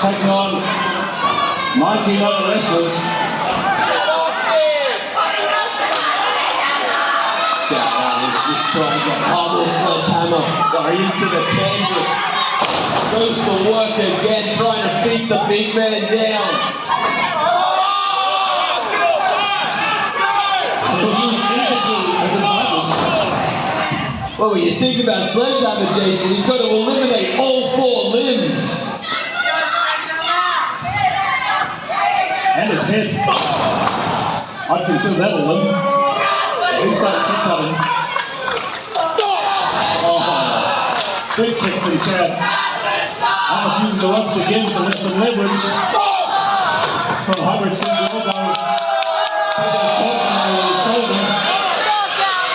taking on 19 other wrestlers. Just trying to get Pablo Sledgehammer, sorry, into the canvas. Goes to work again, trying to beat the big man down. Well, when you think about Sledgehammer, Jason, he's got to eliminate all 4 limbs. And his head. I'd consider that a limb. He starts hip cutting. Big kick from Chad. Almost using the ropes again to lift some leverage. From Hubbard, seems to go down. Taking a shot on the shoulder.